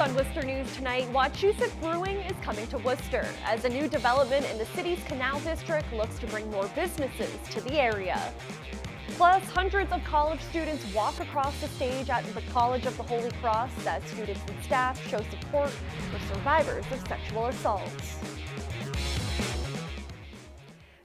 On Worcester News tonight, Wachusett Brewing is coming to Worcester as a new development in the city's Canal District looks to bring more businesses to the area. Plus, hundreds of college students walk across the stage at the College of the Holy Cross as students and staff show support for survivors of sexual assaults.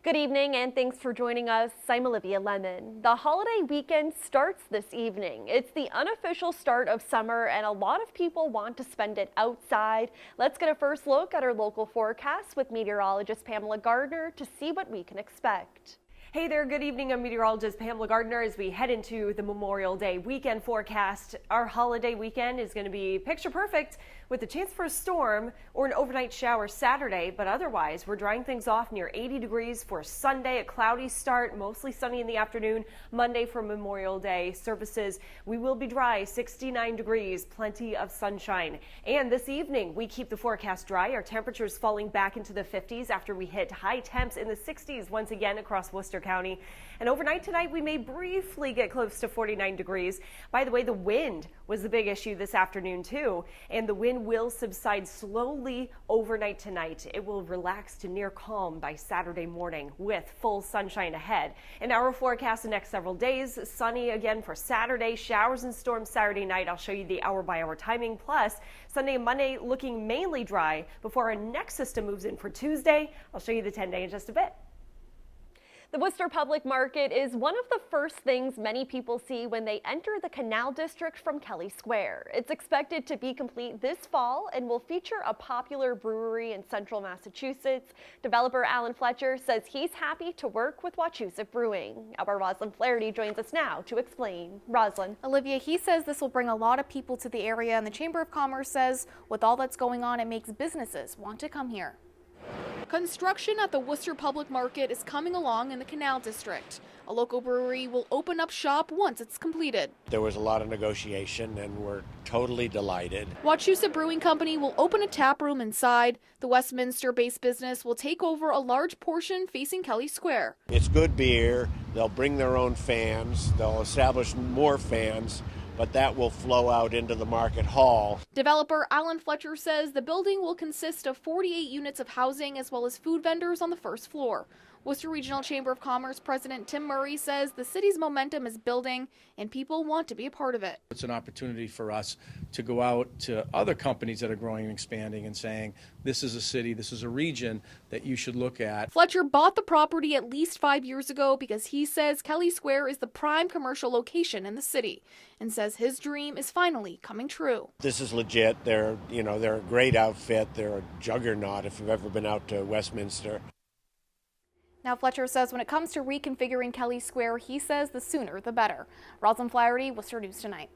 Good evening and thanks for joining us. I'm Olivia Lemon. The holiday weekend starts this evening. It's the unofficial start of summer and a lot of people want to spend it outside. Let's get a first look at our local forecast with meteorologist Pamela Gardner to see what we can expect. Hey there, good evening. I'm meteorologist Pamela Gardner as we head into the Memorial Day weekend forecast. Our holiday weekend is going to be picture perfect with a chance for a storm or an overnight shower Saturday, but otherwise we're drying things off near 80 degrees for Sunday, a cloudy start, mostly sunny in the afternoon. Monday for Memorial Day services, we will be dry, 69 degrees, plenty of sunshine. And this evening we keep the forecast dry. Our temperatures falling back into the 50s after we hit high temps in the 60s once again across Worcester County. And overnight tonight, we may briefly get close to 49 degrees. By the way, the wind was the big issue this afternoon too, and the wind will subside slowly overnight tonight. It will relax to near calm by Saturday morning with full sunshine ahead. In our forecast the next several days, sunny again for Saturday, showers and storms Saturday night. I'll show you the hour-by-hour timing. Plus, Sunday and Monday looking mainly dry before our next system moves in for Tuesday. I'll show you the 10-day in just a bit. The Worcester Public Market is one of the first things many people see when they enter the Canal District from Kelly Square. It's expected to be complete this fall and will feature a popular brewery in central Massachusetts. Developer Alan Fletcher says he's happy to work with Wachusett Brewing. Our Rosalind Flaherty joins us now to explain. Rosalind. Olivia, he says this will bring a lot of people to the area, and the Chamber of Commerce says with all that's going on, it makes businesses want to come here. Construction at the Worcester Public Market is coming along in the Canal District. A local brewery will open up shop once it's completed. There was a lot of negotiation and we're totally delighted. Wachusett Brewing Company will open a tap room inside. The Westminster-based business will take over a large portion facing Kelly Square. It's good beer. They'll bring their own fans. They'll establish more fans, but that will flow out into the market hall. Developer Alan Fletcher says the building will consist of 48 units of housing as well as food vendors on the first floor. Worcester Regional Chamber of Commerce President Tim Murray says the city's momentum is building and people want to be a part of it. It's an opportunity for us to go out to other companies that are growing and expanding and saying, this is a city, this is a region that you should look at. Fletcher bought the property at least 5 years ago because he says Kelly Square is the prime commercial location in the city and says his dream is finally coming true. This is legit. They're a great outfit. They're a juggernaut if you've ever been out to Westminster. Now, Fletcher says when it comes to reconfiguring Kelly Square, he says the sooner the better. Rosalind Flaherty, Worcester News Tonight.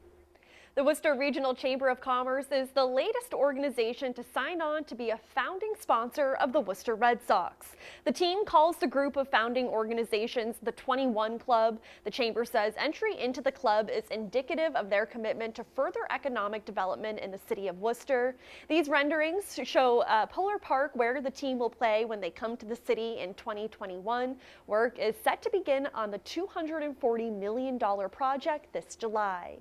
The Worcester Regional Chamber of Commerce is the latest organization to sign on to be a founding sponsor of the Worcester Red Sox. The team calls the group of founding organizations the 21 Club. The Chamber says entry into the club is indicative of their commitment to further economic development in the city of Worcester. These renderings show Polar Park, where the team will play when they come to the city in 2021. Work is set to begin on the $240 million project this July.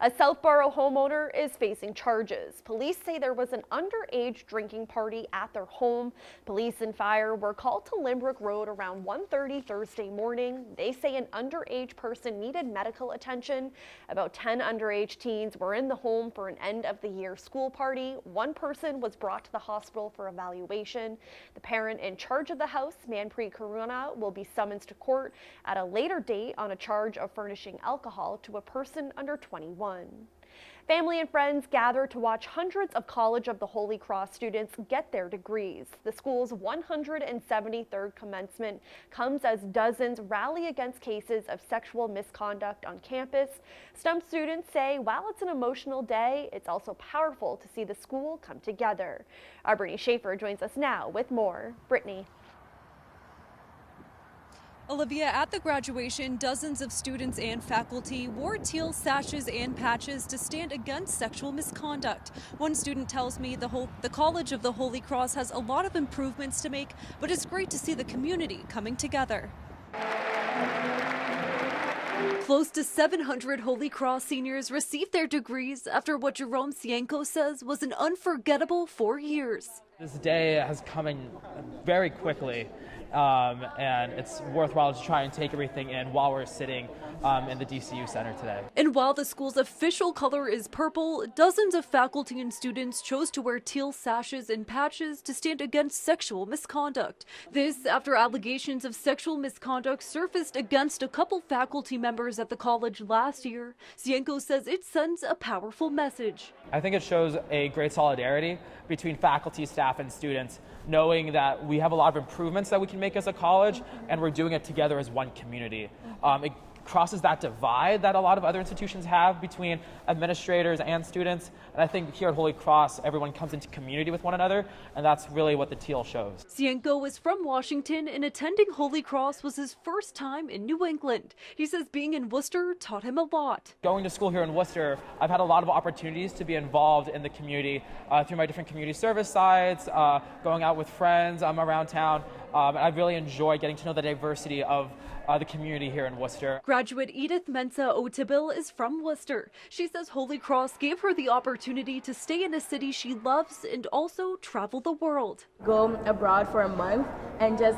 A Southborough homeowner is facing charges. Police say there was an underage drinking party at their home. Police and fire were called to Limbrook Road around 1:30 Thursday morning. They say an underage person needed medical attention. About 10 underage teens were in the home for an end-of-the-year school party. One person was brought to the hospital for evaluation. The parent in charge of the house, Manpreet Karuna, will be summoned to court at a later date on a charge of furnishing alcohol to a person under 21. Family and friends gather to watch hundreds of College of the Holy Cross students get their degrees. The school's 173rd commencement comes as dozens rally against cases of sexual misconduct on campus. Some students say while it's an emotional day, it's also powerful to see the school come together. Our Brittany Schaefer joins us now with more. Brittany. Olivia, at the graduation, dozens of students and faculty wore teal sashes and patches to stand against sexual misconduct. One student tells me the College of the Holy Cross has a lot of improvements to make, but it's great to see the community coming together. Close to 700 Holy Cross seniors received their degrees after what Jerome Cienko says was an unforgettable 4 years. This day has come in very quickly, and it's worthwhile to try and take everything in while we're sitting in the DCU Center today. And while the school's official color is purple, dozens of faculty and students chose to wear teal sashes and patches to stand against sexual misconduct. This after allegations of sexual misconduct surfaced against a couple faculty members at the college last year. Cienko says it sends a powerful message. I think it shows a great solidarity between faculty, staff, and students, knowing that we have a lot of improvements that we can make as a college, and we're doing it together as one community. It crosses that divide that a lot of other institutions have between administrators and students. And I think here at Holy Cross, everyone comes into community with one another, and that's really what the teal shows. Cienko is from Washington, and attending Holy Cross was his first time in New England. He says being in Worcester taught him a lot. Going to school here in Worcester, I've had a lot of opportunities to be involved in the community through my different community service sides, going out with friends around town. And I really enjoy getting to know the diversity of the community here in Worcester. Graduate Edith Mensa Otabil is from Worcester. She says Holy Cross gave her the opportunity to stay in a city she loves and also travel the world. Go abroad for a month and just,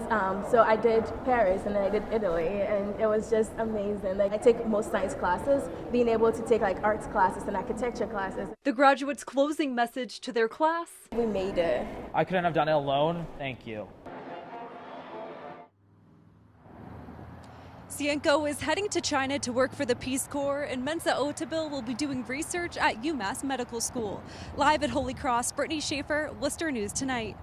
so I did Paris and then I did Italy, and it was just amazing. Like, I take most science classes, being able to take like arts classes and architecture classes. The graduates' closing message to their class: We made it. I couldn't have done it alone. Thank you. Cienko is heading to China to work for the Peace Corps, and Mensa Otabil will be doing research at UMass Medical School. Live at Holy Cross, Brittany Schaefer, Worcester News Tonight.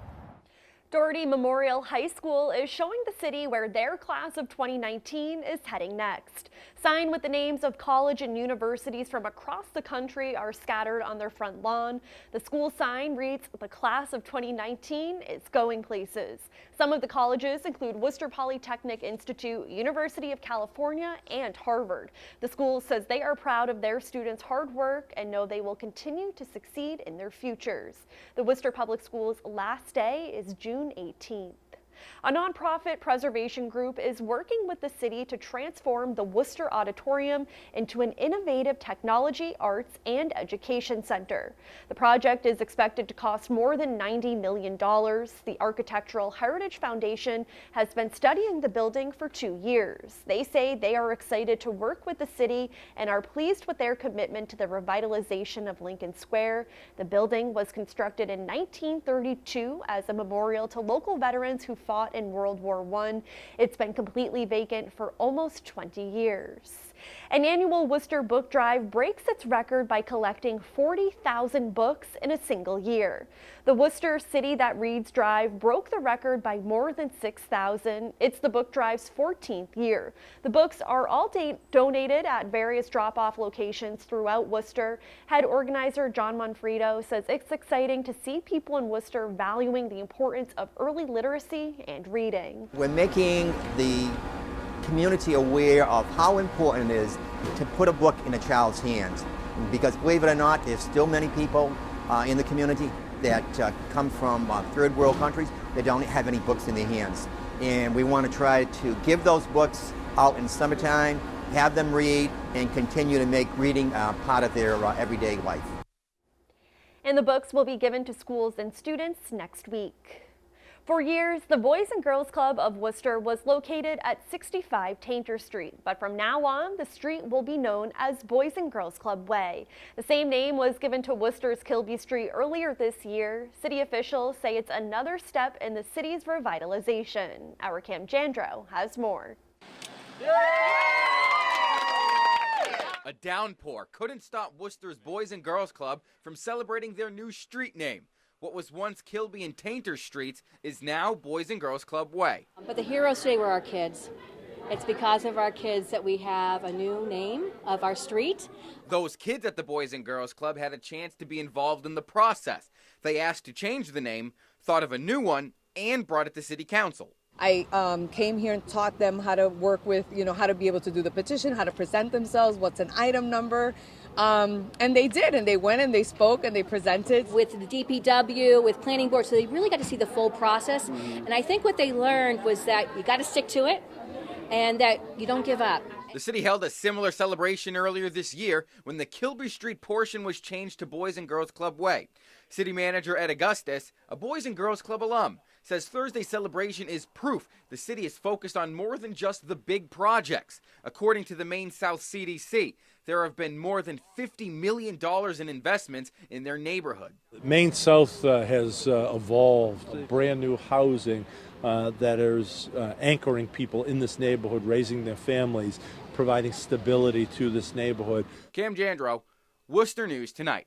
Doherty Memorial High School is showing the city where their class of 2019 is heading next. Signs with the names of college and universities from across the country are scattered on their front lawn. The school sign reads, "The class of 2019 is going places." Some of the colleges include Worcester Polytechnic Institute, University of California, and Harvard. The school says they are proud of their students' hard work and know they will continue to succeed in their futures. The Worcester Public Schools' last day is June 18th. A nonprofit preservation group is working with the city to transform the Worcester Auditorium into an innovative technology, arts, and education center. The project is expected to cost more than $90 million. The Architectural Heritage Foundation has been studying the building for 2 years. They say they are excited to work with the city and are pleased with their commitment to the revitalization of Lincoln Square. The building was constructed in 1932 as a memorial to local veterans who fought in World War I. It's been completely vacant for almost 20 years. An annual Worcester Book Drive breaks its record by collecting 40,000 books in a single year. The Worcester City That Reads Drive broke the record by more than 6,000. It's the Book Drive's 14th year. The books are all donated at various drop-off locations throughout Worcester. Head organizer John Monfredo says it's exciting to see people in Worcester valuing the importance of early literacy and reading. We're making the community aware of how important it is to put a book in a child's hands, because believe it or not, there's still many people in the community that come from third world countries that don't have any books in their hands, and we want to try to give those books out in summertime, have them read, and continue to make reading part of their everyday life. And the books will be given to schools and students next week. For years, the Boys and Girls Club of Worcester was located at 65 Tainter Street, but from now on, the street will be known as Boys and Girls Club Way. The same name was given to Worcester's Kilby Street earlier this year. City officials say it's another step in the city's revitalization. Our Cam Jandro has more. A downpour couldn't stop Worcester's Boys and Girls Club from celebrating their new street name. What was once Kilby and Tainter Streets is now Boys and Girls Club Way. But the heroes today were our kids. It's because of our kids that we have a new name of our street. Those kids at the Boys and Girls Club had a chance to be involved in the process. They asked to change the name, thought of a new one, and brought it to City Council. I came here and taught them how to work with, how to be able to do the petition, how to present themselves, what's an item number. And they did, and they went and they spoke and they presented. With the DPW, with planning board, so they really got to see the full process. And I think what they learned was that you got to stick to it and that you don't give up. The city held a similar celebration earlier this year when the Kilby Street portion was changed to Boys and Girls Club Way. City manager Ed Augustus, a Boys and Girls Club alum, says Thursday's celebration is proof the city is focused on more than just the big projects. According to the Maine South CDC, there have been more than $50 million in investments in their neighborhood. Maine South has evolved brand new housing that is anchoring people in this neighborhood, raising their families, providing stability to this neighborhood. Cam Jandro, Worcester News Tonight.